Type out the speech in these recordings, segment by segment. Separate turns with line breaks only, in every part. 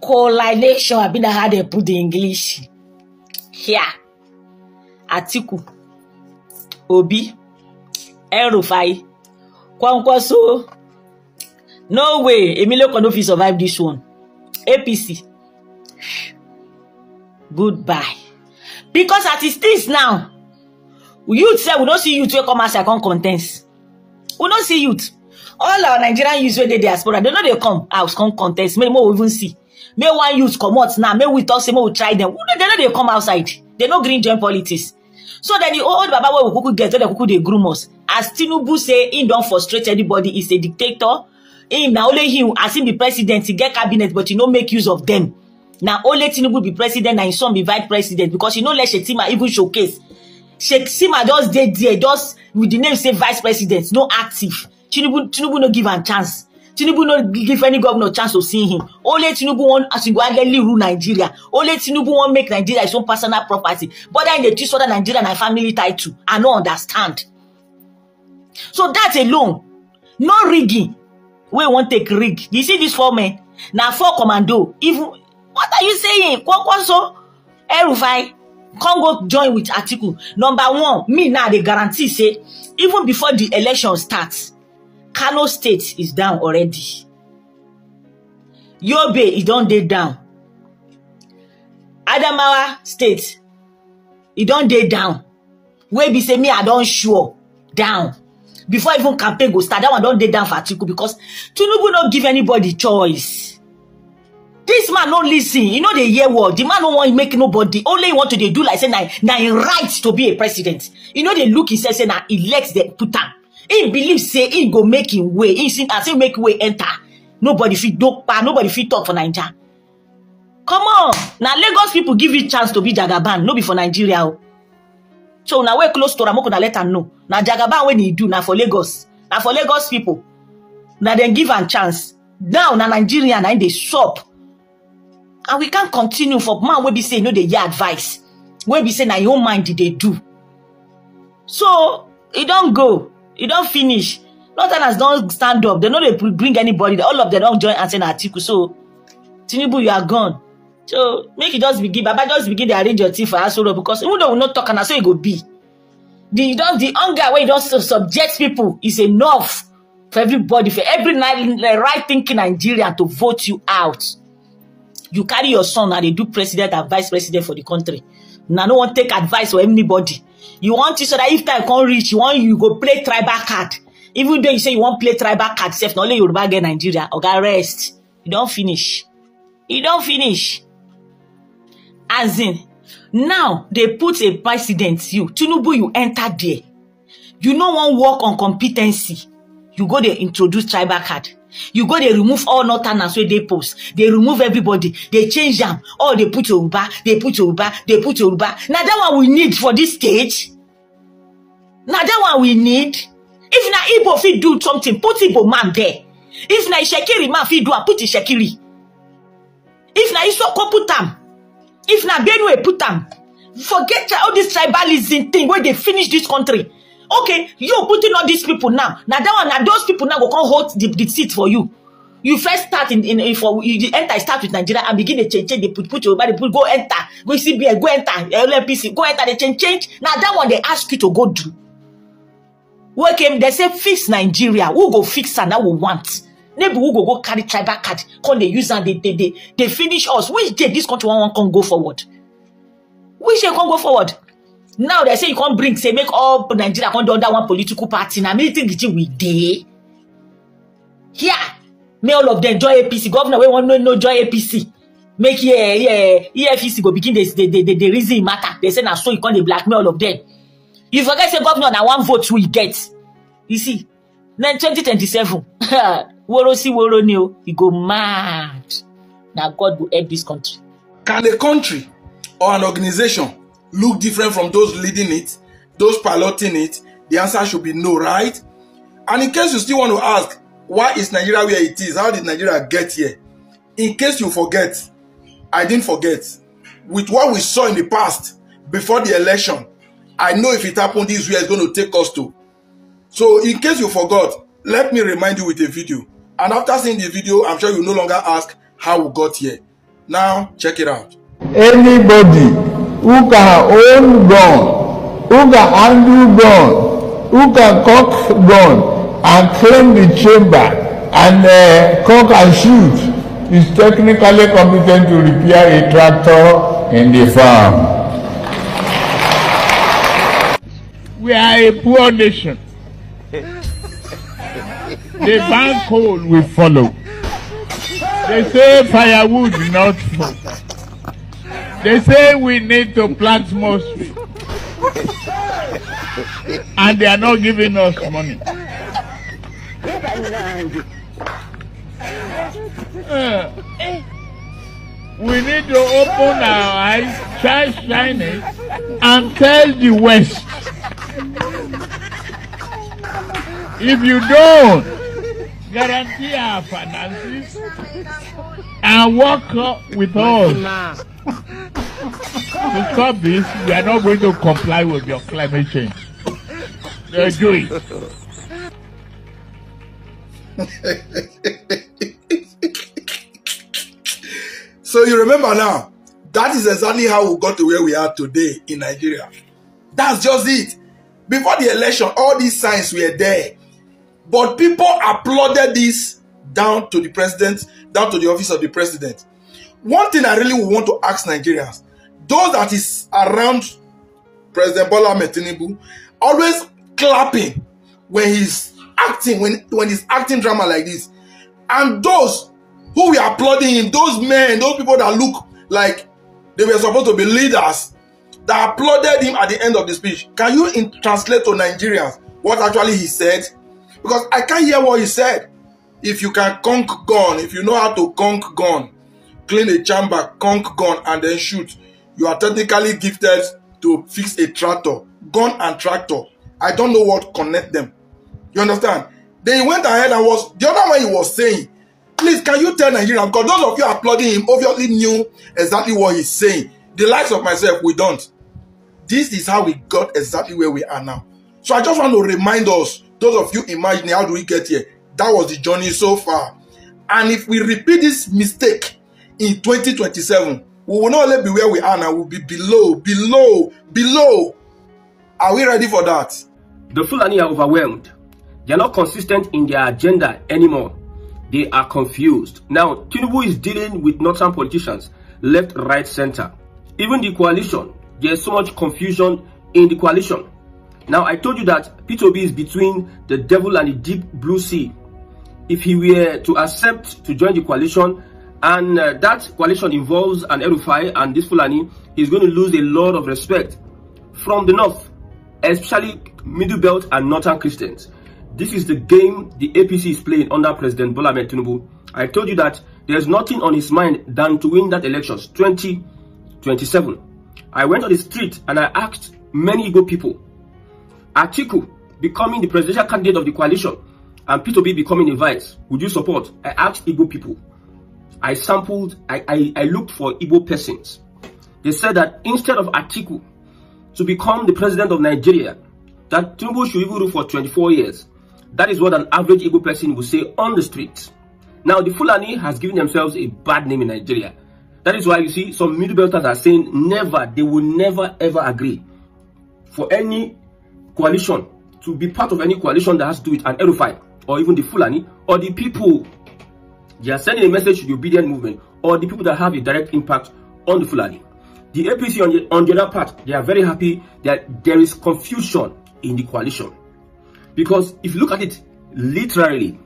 Coalition, I been how they put the English. Here. Atiku, Obi, El-Rufai, Kwankwaso. No way, Emilio Konofi survive this one. APC. Goodbye. Because at his things now, youth say we don't see youth will come as second contest. We don't see youth. All our Nigerian youth where they diaspora, they know they come out come contest. May more even see. May one youth come out now. May we talk, say may we try them. They know they come outside. They know green join politics. So then the old Baba where we could get to the cuckoo they groom us. As Tinubu say, he don't frustrate anybody. He's a dictator. Him now only him as him be president, he get cabinet, but he don't make use of them. Now only Tinubu be president and his son be vice president because he no let Shetima even showcase. Shetima just dead there, just with the name say vice president, no active. Tinubu no give him chance. Tinubu no give any governor chance to see him. Only Tinubu want as single-handedly rule Nigeria. Only Tinubu want make Nigeria his own personal property. But then they teach other Nigeria and family title. I don't understand. So that alone, no rigging. We won't take rig. You see this 4 men? Now 4 commando. Even what are you saying? Kwankwaso, El-Rufai, come go join with Atiku. Number 1, me now they guarantee say even before the election starts, Kano State is down already. Yobe is don't dey down. Adamawa State, it don't dey down. Where be say me I don't sure down. Before even campaign go start, that one don't dey down for Atiku because Tinubu not give anybody choice. This man no listen. You know the year word. The man don't want to make nobody. Only he want to do like say now he right to be a president. You know they look he says say now elect the put am. He believes say he go make him way. He see as he make way enter. Nobody fit nobody fit talk for Nigeria. Come on. Now Lagos people give you chance to be Jagaban. No be for Nigeria. So now we're close to Ramoko na let him know. Now Jagaban when he do now for Lagos. Now for Lagos people. Now then give him chance. Now na Nigeria now they shop. And we can't continue for man we be say no they hear advice. We be say na your own mind did they do. So it don't go. It don't finish. Northerners don't stand up. They know they bring anybody. All of them don't join and say Atiku. So Tinubu, you are gone. So make it just begin. Baba just begin to arrange your team for us because even though we not talk and so it go be. The hunger where you don't subject people is enough for everybody, for every right thinking Nigerian to vote you out. You carry your son and they do president and vice president for the country. Now no one take advice for anybody. You want it so that if time can't reach, you go play tribal card. Even though you say you want play tribal card, self, not only Yoruba get Nigeria, or get rest. You don't finish. You don't finish. As in, now they put a president, you, Tinubu, you enter there. You no one work on competency. You go there introduce tribal card. You go, they remove all Northerners where they post. They remove everybody. They change them. Oh, they put Yoruba. They put Yoruba. They put Yoruba. Now that one we need for this stage. Now that one we need. If na Igbo fit do something, put Igbo man there. If na Shekiri man fit do, put Shekiri. If na Isoko put them. If na Benue put them. Forget all this tribalism thing where they finish this country. Okay, you putting all these people now. Now that one, now those people now go come hold the seat for you. You first start for you enter, start with Nigeria and begin to change. They put your body, go enter, go CBI, go enter, LMPC, go enter, they change. Now that one they ask you to go do. Okay, they say fix Nigeria. Who go fix and that we want? Maybe who go carry tribal card, come they use and they finish us. Which day this country one can go forward? Which day can go forward? Now they say you can't bring, say make all Nigeria come under one political party. Now military we dey. Here, may all of them join APC. Governor we want no join APC. Make EFCC go begin the reason matter. They say now so you can't blackmail all of them. You forget say governor now 1 vote we get. You see, then 2027. Woro si woro ni o. He go mad. Now God will help this country.
Can a country or an organization look different from those leading it, those piloting it? The answer should be no, right? And in case you still want to ask, why is Nigeria where it is? How did Nigeria get here? In case you forget, I didn't forget. With what we saw in the past, before the election, I know if it happened, this is where it's going to take us to. So in case you forgot, let me remind you with a video. And after seeing the video, I'm sure you no longer ask how we got here. Now, check it out.
Anybody who can own gun, who can handle gun, who can cock gun and claim the chamber and cock and shoot is technically competent to repair a tractor in the farm. We are a poor nation. The bank coal will follow. They say firewood, not smoke. They say we need to plant more trees. And they are not giving us money. We need to open our eyes, try shining, and tell the West. If you don't guarantee our finances and work with us to stop this, we are not going to comply with your climate change. They're doing.
So you remember now, that is exactly how we got to where we are today in Nigeria. That's just it. Before the election, all these signs were there. But people applauded this down to the president, down to the office of the president. One thing I really want to ask Nigerians, those that is around President Bola Tinubu, always clapping when he's acting, when he's acting drama like this. And those who were applauding him, those men, those people that look like they were supposed to be leaders, that applauded him at the end of the speech. Can you translate to Nigerians what actually he said? Because I can't hear what he said. If you can conk gun, if you know how to conk gun, clean a chamber, conk gun, and then shoot, you are technically gifted to fix a tractor. Gun and tractor. I don't know what connect them. You understand? Then he went ahead and was, the other one he was saying, please, can you tell Nigerians, because those of you applauding him obviously knew exactly what he's saying. The likes of myself, we don't. This is how we got exactly where we are now. So I just want to remind us, those of you imagining how do we get here, that was the journey so far. And if we repeat this mistake in 2027, we will not only be where we are now, we'll be below. Are we ready for that?
The Fulani are overwhelmed. They are not consistent in their agenda anymore. They are confused. Now, Tinubu is dealing with northern politicians, left, right, center. Even the coalition, there's so much confusion in the coalition. Now, I told you that P2B is between the devil and the deep blue sea. If he were to accept to join the coalition, and that coalition involves an El-Rufai and this Fulani, he's going to lose a lot of respect from the north, especially Middle Belt and Northern Christians. This is the game the APC is playing under President Bola Tinubu. I told you that there's nothing on his mind than to win that elections 2027. I went on the street and I asked many Igbo people, Atiku becoming the presidential candidate of the coalition and P2B becoming a vice, would you support? I asked Igbo people. I sampled, I looked for Igbo persons. They said that instead of Atiku to become the president of Nigeria, that Tinubu should even rule for 24 years. That is what an average Igbo person would say on the street. Now, the Fulani has given themselves a bad name in Nigeria. That is why you see some Middle Belters are saying never, they will never ever agree for any coalition, to be part of any coalition that has to do with an El-Rufai or even the Fulani or the people. They are sending a message to the obedient movement or the people that have a direct impact on the Fulani. The APC on the other part, they are very happy that there is confusion in the coalition. Because if you look at it literally,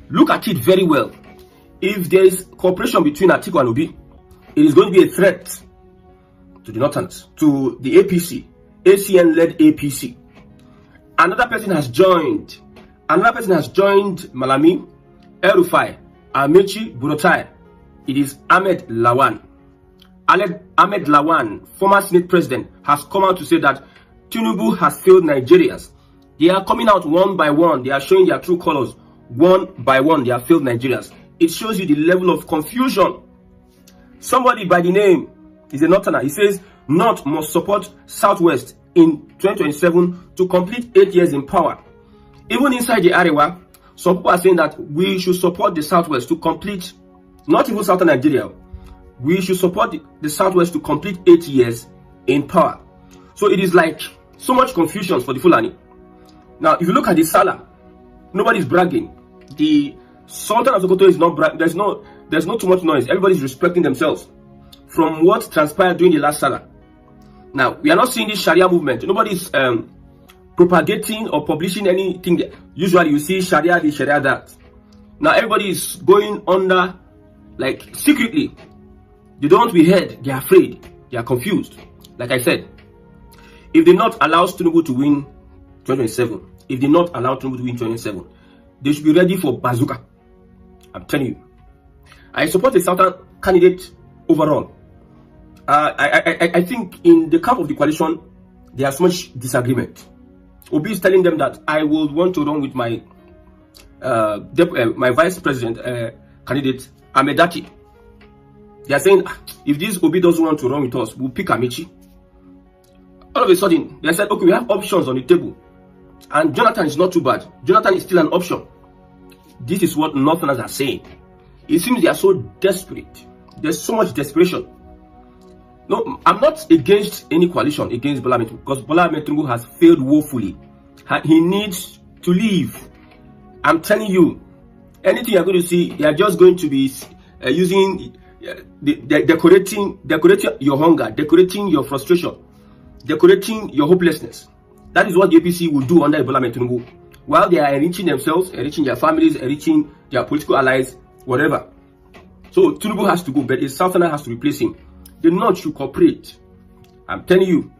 look at it very well. If there is cooperation between Atiku and Obi, it is going to be a threat to the Northerns, to the APC, ACN-led APC. Another person has joined Malami, El-Rufai, Amechi, Burotai. It is Ahmed Lawan. Ahmed Lawan, former Senate president, has come out to say that Tinubu has failed Nigerians. They are coming out one by one. They are showing their true colors. One by one, they have failed Nigerians. It shows you the level of confusion. Somebody by the name is a Northerner. He says, North must support Southwest in 2027 to complete 8 years in power. Even inside the Arewa, some people are saying that we should support the Southwest to complete, not even Southern Nigeria, we should support the Southwest to complete 8 years in power. So it is like so much confusion for the Fulani. Now, if you look at the Salah, nobody's bragging. The Sultan of Sokoto is not bragging. There's no too much noise. Everybody's respecting themselves from what transpired during the last Salah. Now, we are not seeing this Sharia movement. Nobody's propagating or publishing anything. Usually, you see Sharia this, Sharia that. Now, everybody is going under, like, secretly. They don't want to be heard. They are afraid. They are confused. Like I said, if they not allow Tinubu to win 2027, if they not allow Tinubu to win 2027, they should be ready for bazooka. I'm telling you. I support the Southern candidate overall. I think in the camp of the coalition, there's much disagreement. Obi is telling them that I will want to run with my my vice president candidate, Amedati. They are saying, if this Obi doesn't want to run with us, we'll pick Amici. All of a sudden, they said, okay, we have options on the table. And Jonathan is not too bad. Jonathan is still an option. This is what Northerners are saying. It seems they are so desperate. There's so much desperation. No, I'm not against any coalition against Bola Ahmed Tinubu, because Bola Ahmed Tinubu has failed woefully. He needs to leave. I'm telling you, anything you're going to see, they are just going to be using, decorating your hunger, decorating your frustration, decorating your hopelessness. That is what the APC will do under Bola Ahmed Tinubu, while they are enriching themselves, enriching their families, enriching their political allies, whatever. So Tinubu has to go, but the Southerner has to replace him. The North should cooperate. I'm telling you,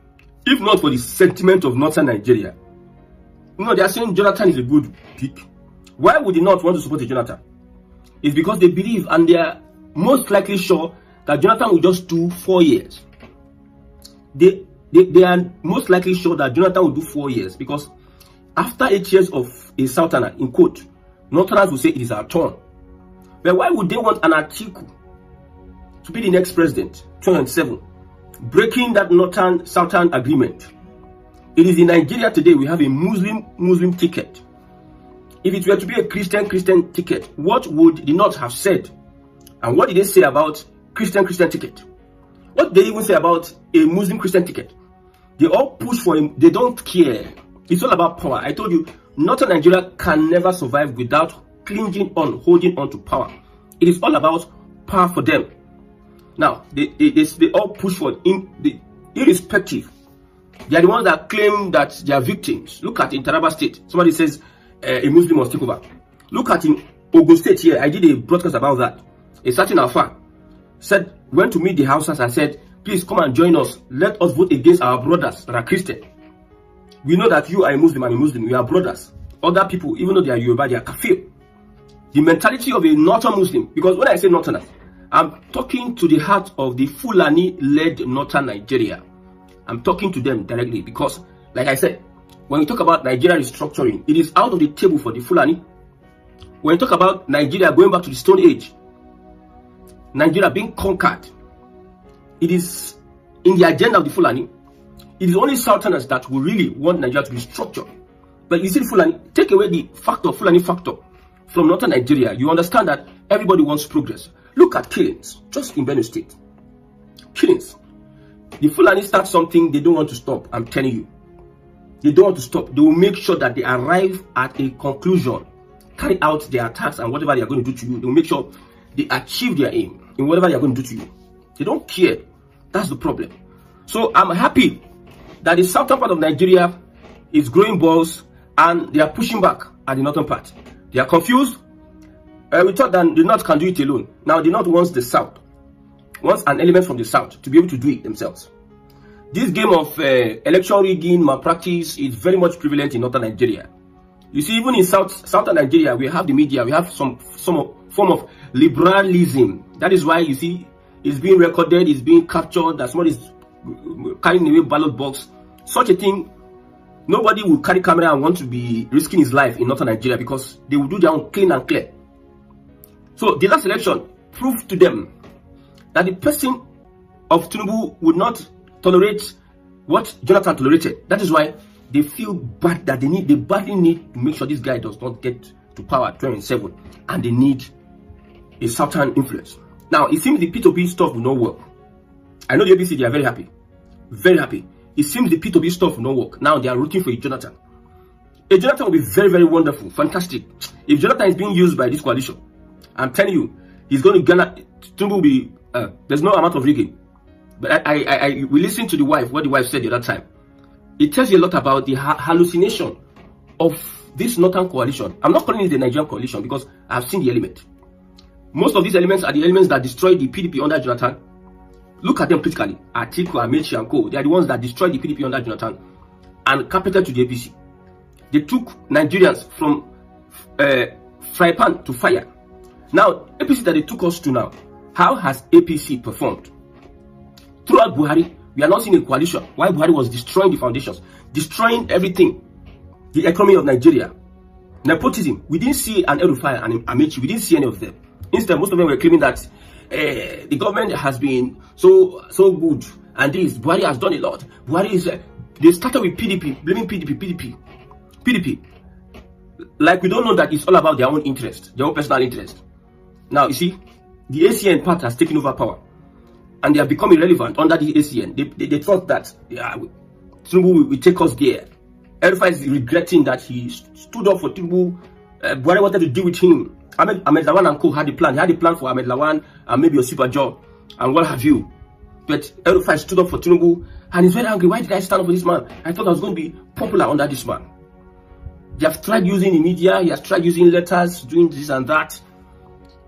if not for the sentiment of Northern Nigeria, they are saying Jonathan is a good pick. Why would the North want to support Jonathan? It's because they believe and they are most likely sure that Jonathan will just do 4 years. They are most likely sure that Jonathan will do 4 years, because after 8 years of a Southerner, in quote, Northerners will say it is our turn. But why would they want an Atiku to be the next president, 2007, breaking that Northern-Southern agreement? It is in Nigeria today we have a Muslim ticket. If it were to be a Christian ticket, what would the North have said? And what did they say about Christian ticket? What did they even say about a Muslim Christian ticket? They all push for him. They don't care. It's all about power. I told you, Northern Nigeria can never survive without holding on to power. It is all about power for them. Now, they all push for it, irrespective. They are the ones that claim that they are victims. Look at in Taraba State. Somebody says a Muslim must take over. Look at in Ogun State here. I did a broadcast about that. A certain Alpha went to meet the Hausas and said, please come and join us. Let us vote against our brothers that are Christian. We know that you are a Muslim, I'm a Muslim. We are brothers. Other people, even though they are Yoruba, they are Kafir. The mentality of a Northern Muslim, because when I say Northerners, I'm talking to the heart of the Fulani-led Northern Nigeria. I'm talking to them directly because, like I said, when we talk about Nigeria restructuring, it is out of the table for the Fulani. When we talk about Nigeria going back to the Stone Age, Nigeria being conquered, it is in the agenda of the Fulani. It is only Southerners that will really want Nigeria to be structured. But you see, the Fulani, take away the Fulani factor from Northern Nigeria, you understand that everybody wants progress. Look at killings, just in Benue State. Killings. The Fulani start something they don't want to stop, I'm telling you. They don't want to stop. They will make sure that they arrive at a conclusion, carry out their attacks and whatever they are going to do to you. They will make sure they achieve their aim in whatever they are going to do to you. They don't care. That's the problem. So I'm happy that the southern part of Nigeria is growing balls and they are pushing back at the northern part. They are confused. We thought that the North can do it alone. Now the North wants the South, wants an element from the South to be able to do it themselves. This game of election rigging, malpractice is very much prevalent in northern Nigeria. You see, even in southern Nigeria, we have the media, we have some form of liberalism. That is why you see it's being recorded, it's being captured, that somebody is carrying away ballot box. Such a thing, nobody will carry camera and want to be risking his life in northern Nigeria because they will do their own clean and clear. So the last election proved to them that the person of Tinubu would not tolerate what Jonathan tolerated. That is why they feel bad that they badly need to make sure this guy does not get to power at 2027, and they need a southern influence. Now, it seems the P2P stuff will not work. I know the APC, they are very happy. Very happy. It seems the P2P stuff will not work. Now, they are rooting for a Jonathan. A Jonathan will be very, very wonderful. Fantastic. If Jonathan is being used by this coalition, I'm telling you, he's going to Ghana. Tinubu will be, there's no amount of rigging. But we listened to the wife, what the wife said the other time. It tells you a lot about the hallucination of this Northern coalition. I'm not calling it the Nigerian coalition because I've seen the element. Most of these elements are the elements that destroyed the PDP under Jonathan. Look at them critically. Atiku, Amechi, and Co. They are the ones that destroyed the PDP under Jonathan and carpeted to the APC. They took Nigerians from fry pan to fire. Now, APC that they took us to now, how has APC performed? Throughout Buhari, we are not seeing a coalition. While Buhari was destroying the foundations, destroying everything, the economy of Nigeria. Nepotism, we didn't see an El-Rufai and Amechi, we didn't see any of them. Instead, most of them were claiming that the government has been so good, and this, Buhari has done a lot. Buhari is, they started with PDP, blaming PDP. Like we don't know that it's all about their own interest, their own personal interest. Now, you see, the ACN part has taken over power. And they have become irrelevant under the ACN. They thought that Tinubu will take us there. El-Rufai is regretting that he stood up for Tinubu. Buhari wanted to deal with him. Ahmed Lawan and Co had a plan. He had a plan for Ahmed Lawan and maybe Osibajo and what have you. But El-Rufai stood up for Tinubu and he's very angry. Why did I stand up for this man? I thought I was going to be popular under this man. They have tried using the media. He has tried using letters, doing this and that.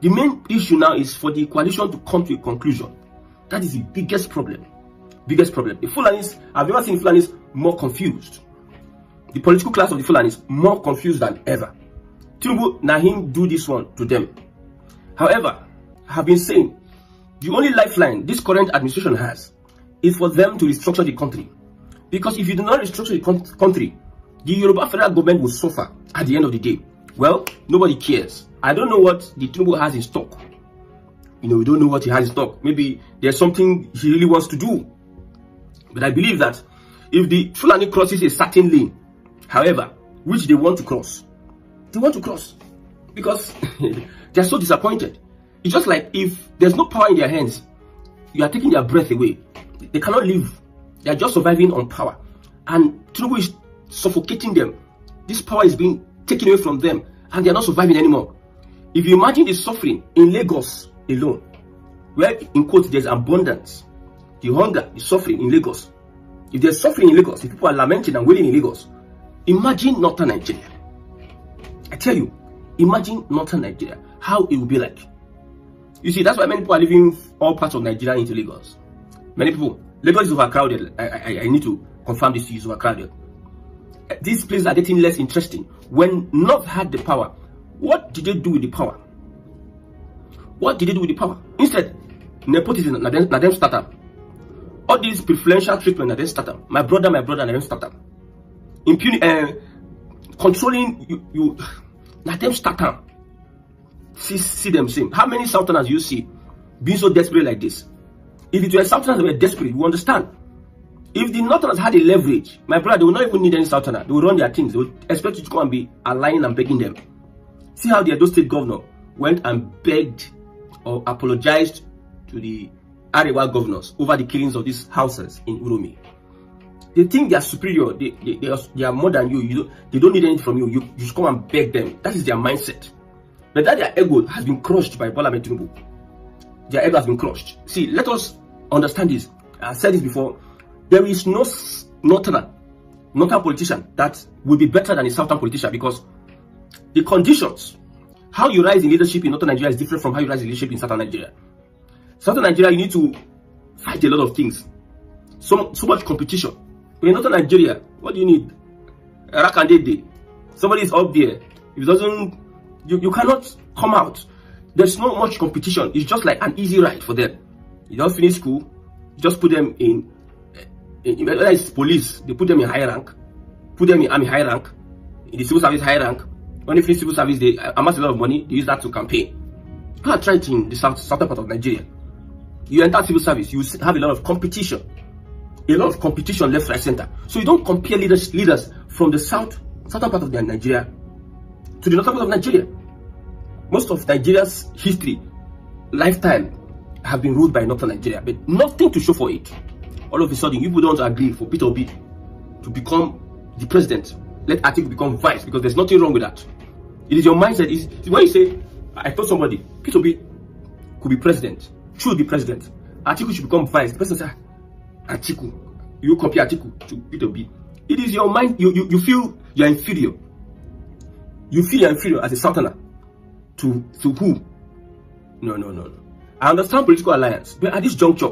The main issue now is for the coalition to come to a conclusion. That is the biggest problem. Biggest problem. The Fulanis, I've never seen Fulanis more confused. The political class of the Fulanis more confused than ever. Tinubu, Nahim do this one to them. However, I have been saying, the only lifeline this current administration has is for them to restructure the country. Because if you do not restructure the country, the Yoruba federal government will suffer at the end of the day. Well, nobody cares. I don't know what the Tinubu has in stock. We don't know what he has in stock. Maybe there's something he really wants to do. But I believe that if the Fulani crosses a certain lane, however, which they want to cross, because they're so disappointed. It's just like if there's no power in their hands, you are taking their breath away. They cannot live. They are just surviving on power. And Tinubu is suffocating them. This power is being taken away from them and they are not surviving anymore. If you imagine the suffering in Lagos alone, where in quotes there's abundance, the hunger, the suffering in Lagos. If there's suffering in Lagos, if people are lamenting and wailing in Lagos, imagine Northern Nigeria. I tell you, imagine Northern Nigeria, how it will be like. You see, that's why many people are leaving all parts of Nigeria into Lagos. Many people, Lagos is overcrowded. I need to confirm this, is overcrowded. These places are getting less interesting. When North had the power, what did they do with the power? What did they do with the power? Instead, nepotism, na them start up. All these preferential treatment, na them start up. My brother, na them start up. Impunity, controlling you, na them start up. See them same. How many Southerners you see being so desperate like this? If it were Southerners that were desperate, you understand. If the Northerners had a leverage, my brother, they will not even need any Southerner. They will run their things. They will expect you to come and be aligning and begging them. See how the Edo State governor went and begged or apologized to the Arewa governors over the killings of these houses in Uromi. They think they are superior. They are more than you. They don't need anything from you. You just come and beg them. That is their mindset. But that their ego has been crushed by Bola Tinubu. Their ego has been crushed. See, let us understand this. I said this before. There is no northern politician that will be better than a southern politician, because the conditions, how you rise in leadership in northern Nigeria is different from how you rise in leadership in southern Nigeria. Southern Nigeria, you need to fight a lot of things. So much competition. But in northern Nigeria, what do you need? Rakandede. Somebody is up there. If it doesn't, you cannot come out. There's not much competition. It's just like an easy ride for them. You just finish school, you just put them in whether it's police, they put them in high rank, put them in army high rank, in the civil service high rank. When they finish civil service, they amass a lot of money, they use that to campaign. Go and try it in the southern part of Nigeria. You enter civil service, you have a lot of competition. A lot of competition left, right, center. So you don't compare leaders from the southern part of Nigeria to the northern part of Nigeria. Most of Nigeria's history, lifetime, have been ruled by Northern Nigeria, but nothing to show for it. All of a sudden, you people don't agree for Peter Obi to become the president. Let Atiku become vice, because there's nothing wrong with that. It is your mindset. It's when you say, I told somebody, Peter Obi could be president, should be president, Atiku should become vice. The person says, Atiku, you compare Atiku to Peter Obi. It is your mind. You feel you're inferior. You feel you're inferior as a southerner to who? No. I understand political alliance, but at this juncture,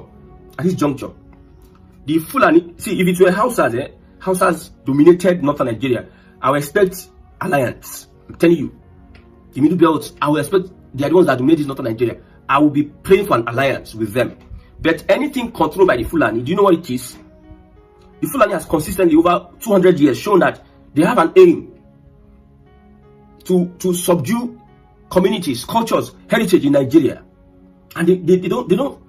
the Fulani, see, if it were Hausas dominated Northern Nigeria, I would expect alliance. I'm telling you, the Middle Belt, I would expect they are the ones that dominate Northern Nigeria. I will be praying for an alliance with them. But anything controlled by the Fulani, do you know what it is? The Fulani has consistently over 200 years shown that they have an aim to subdue communities, cultures, heritage in Nigeria. And they don't.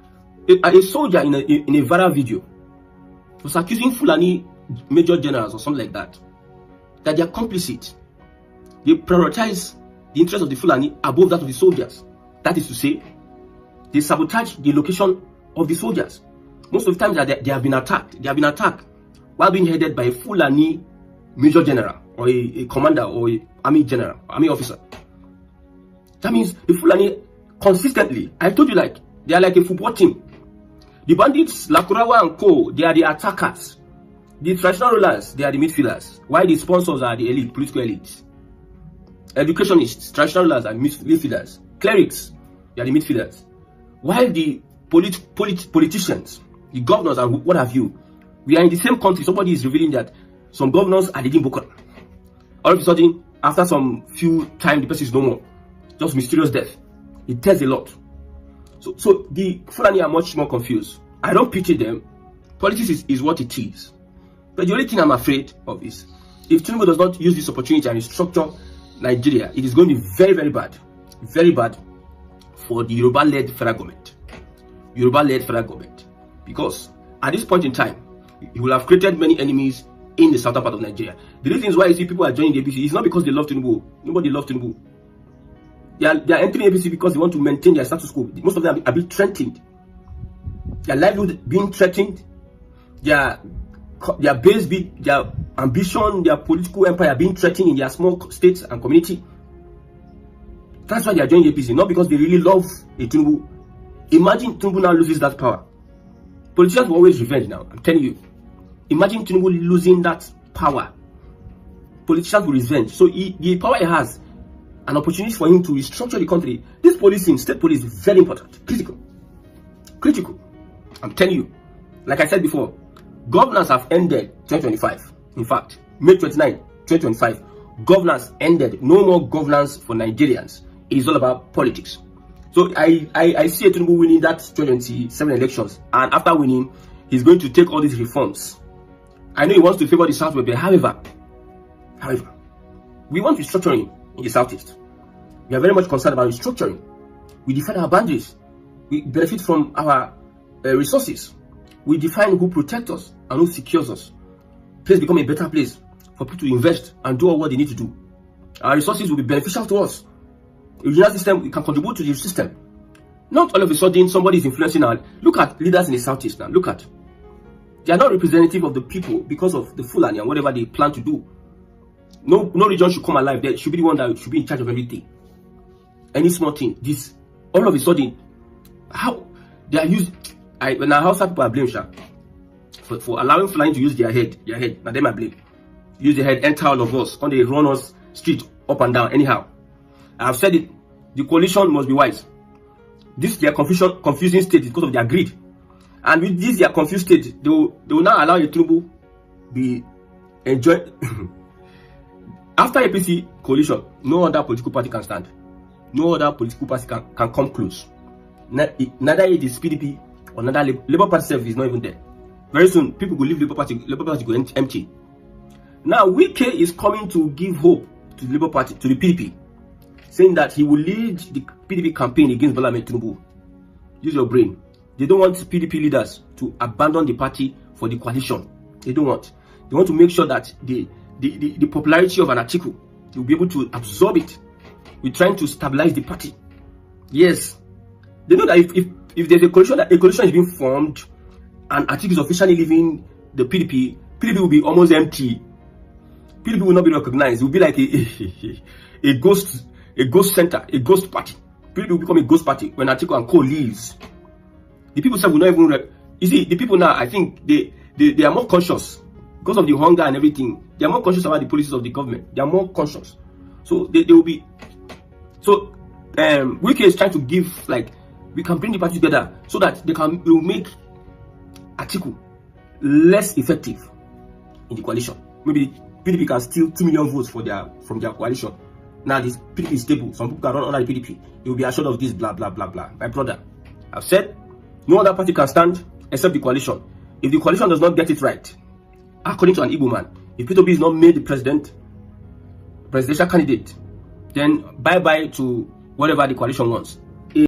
A soldier in a viral video was accusing Fulani major generals or something like that they are complicit. They prioritize the interest of the Fulani above that of the soldiers. That is to say, they sabotage the location of the soldiers. Most of the times they have been attacked. They have been attacked while being headed by a Fulani major general or a commander or a army general, army officer. That means the Fulani consistently, I told you, like, they are like a football team. The bandits, Lakurawa and Co., they are the attackers. The traditional rulers, they are the midfielders. While the sponsors are the elite, political elites. Educationists, traditional rulers are midfielders. Clerics, they are the midfielders. While the politicians, the governors and what have you, we are in the same country. Somebody is revealing that some governors are leading Boko Haram. All of a sudden, after some few time, the person is no more. Just mysterious death. It tells a lot. So the Fulani are much more confused. I don't pity them. Politics is what it is. But the only thing I'm afraid of is, if Tinubu does not use this opportunity and restructure Nigeria, it is going to be very, very bad. Very bad for the Yoruba-led federal government. Yoruba-led federal government. Because at this point in time, he will have created many enemies in the southern part of Nigeria. The reasons why you see people are joining the APC is not because they love Tinubu. Nobody loves Tinubu. They are entering APC because they want to maintain their status quo. Most of them are being threatened. Their livelihood being threatened. Their base, their ambition, their political empire being threatened in their small states and community. That's why they are joining APC, not because they really love Tinubu. Imagine Tinubu now loses that power. Politicians will always revenge now, I'm telling you. Imagine Tinubu losing that power. Politicians will revenge. So the power he has, an opportunity for him to restructure the country. This policing, state police, is very important. Critical. I'm telling you. Like I said before, governance have ended 2025. In fact, May 29, 2025, governance ended. No more governance for Nigerians. It is all about politics. So I see Tinubu winning that 2027 elections, and after winning, he's going to take all these reforms. I know he wants to favor the Southwest, but however, we want restructuring in the Southeast. We are very much concerned about restructuring. We define our boundaries. We benefit from our resources. We define who protects us and who secures us. Place become a better place for people to invest and do all what they need to do. Our resources will be beneficial to us. A regional system, we can contribute to the system. Not all of a sudden somebody is influencing our... Look at leaders in the Southeast now. Look at. They are not representative of the people because of the Fulani and whatever they plan to do. No region should come alive. They should be the one that should be in charge of everything. Any small thing, this, all of a sudden, how they are used. When I Hausa people are blamed for allowing Fulani to use their head. Now them I blame. Use their head, enter all of us, when they run us street up and down. Anyhow, I've said it. The coalition must be wise. This their confusing state is because of their greed, and with this their confused state, they will now allow Tinubu be enjoyed. After APC coalition, no other political party can stand. No other political party can come close. Neither it is PDP or neither Labour Party self is not even there. Very soon, people will leave Labour Party go empty. Now, Wike is coming to give hope to the Labour Party, to the PDP, saying that he will lead the PDP campaign against Bola Ahmed Tinubu. Use your brain. They don't want PDP leaders to abandon the party for the coalition. They don't want. They want to make sure that the popularity of an article, they will be able to absorb it. We're trying to stabilize the party. Yes. They know that if if there's a coalition is being formed, and Atiku is officially leaving the PDP, PDP will be almost empty. PDP will not be recognized. It will be like a ghost center, a ghost party. PDP will become a ghost party when Atiku and Co leaves. The people will not even. You see, the people now, I think they are more conscious because of the hunger and everything. They are more conscious about the policies of the government. They are more conscious. So they will be. So Wike is trying to give, like, we can bring the party together so that they will make Atiku less effective in the coalition. Maybe PDP can steal 2 million votes from their coalition. Now this PDP is stable. Some people can run under the PDP. They will be assured of this, blah blah blah blah. My brother, I've said no other party can stand except the coalition. If the coalition does not get it right, according to an Igbo man, if P2B is not made the presidential candidate, then bye-bye to whatever the coalition wants.